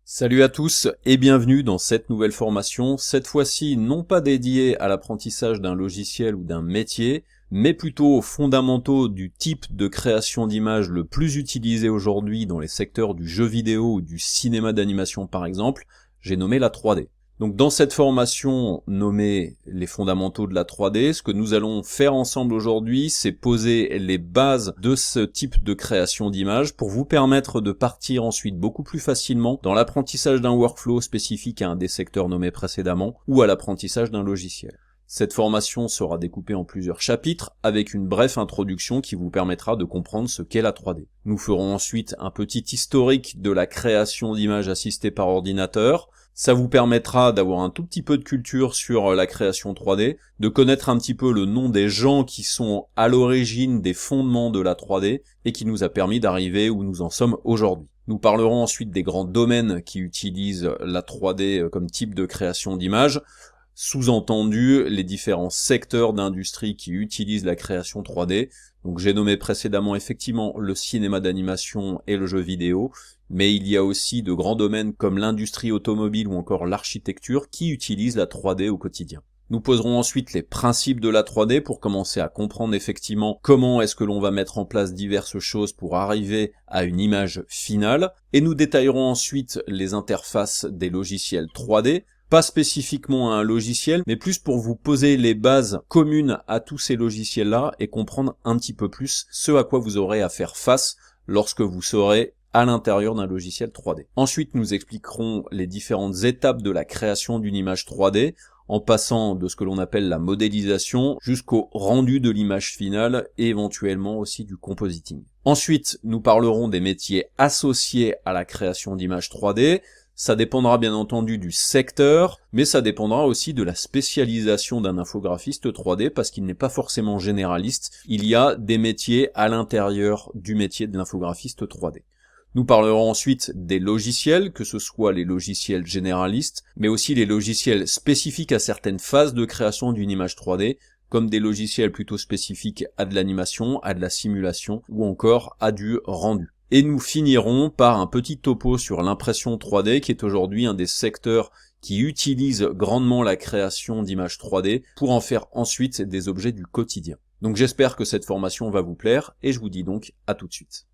Salut à tous et bienvenue dans cette nouvelle formation, cette fois-ci non pas dédiée à l'apprentissage d'un logiciel ou d'un métier, mais plutôt aux fondamentaux du type de création d'images le plus utilisé aujourd'hui dans les secteurs du jeu vidéo ou du cinéma d'animation par exemple, j'ai nommé la 3D. Donc dans cette formation nommée les fondamentaux de la 3D, ce que nous allons faire ensemble aujourd'hui, c'est poser les bases de ce type de création d'images pour vous permettre de partir ensuite beaucoup plus facilement dans l'apprentissage d'un workflow spécifique à un des secteurs nommés précédemment ou à l'apprentissage d'un logiciel. Cette formation sera découpée en plusieurs chapitres avec une brève introduction qui vous permettra de comprendre ce qu'est la 3D. Nous ferons ensuite un petit historique de la création d'images assistées par ordinateur. Ça vous permettra d'avoir un tout petit peu de culture sur la création 3D, de connaître un petit peu le nom des gens qui sont à l'origine des fondements de la 3D et qui nous a permis d'arriver où nous en sommes aujourd'hui. Nous parlerons ensuite des grands domaines qui utilisent la 3D comme type de création d'images, sous-entendu les différents secteurs d'industrie qui utilisent la création 3D. Donc j'ai nommé précédemment effectivement le cinéma d'animation et le jeu vidéo, mais il y a aussi de grands domaines comme l'industrie automobile ou encore l'architecture qui utilisent la 3D au quotidien. Nous poserons ensuite les principes de la 3D pour commencer à comprendre effectivement comment est-ce que l'on va mettre en place diverses choses pour arriver à une image finale, et nous détaillerons ensuite les interfaces des logiciels 3D, pas spécifiquement à un logiciel, mais plus pour vous poser les bases communes à tous ces logiciels-là et comprendre un petit peu plus ce à quoi vous aurez à faire face lorsque vous serez à l'intérieur d'un logiciel 3D. Ensuite, nous expliquerons les différentes étapes de la création d'une image 3D, en passant de ce que l'on appelle la modélisation jusqu'au rendu de l'image finale et éventuellement aussi du compositing. Ensuite, nous parlerons des métiers associés à la création d'images 3D. Ça dépendra bien entendu du secteur, mais ça dépendra aussi de la spécialisation d'un infographiste 3D parce qu'il n'est pas forcément généraliste. Il y a des métiers à l'intérieur du métier de l'infographiste 3D. Nous parlerons ensuite des logiciels, que ce soit les logiciels généralistes, mais aussi les logiciels spécifiques à certaines phases de création d'une image 3D, comme des logiciels plutôt spécifiques à de l'animation, à de la simulation ou encore à du rendu. Et nous finirons par un petit topo sur l'impression 3D qui est aujourd'hui un des secteurs qui utilise grandement la création d'images 3D pour en faire ensuite des objets du quotidien. Donc j'espère que cette formation va vous plaire et je vous dis donc à tout de suite.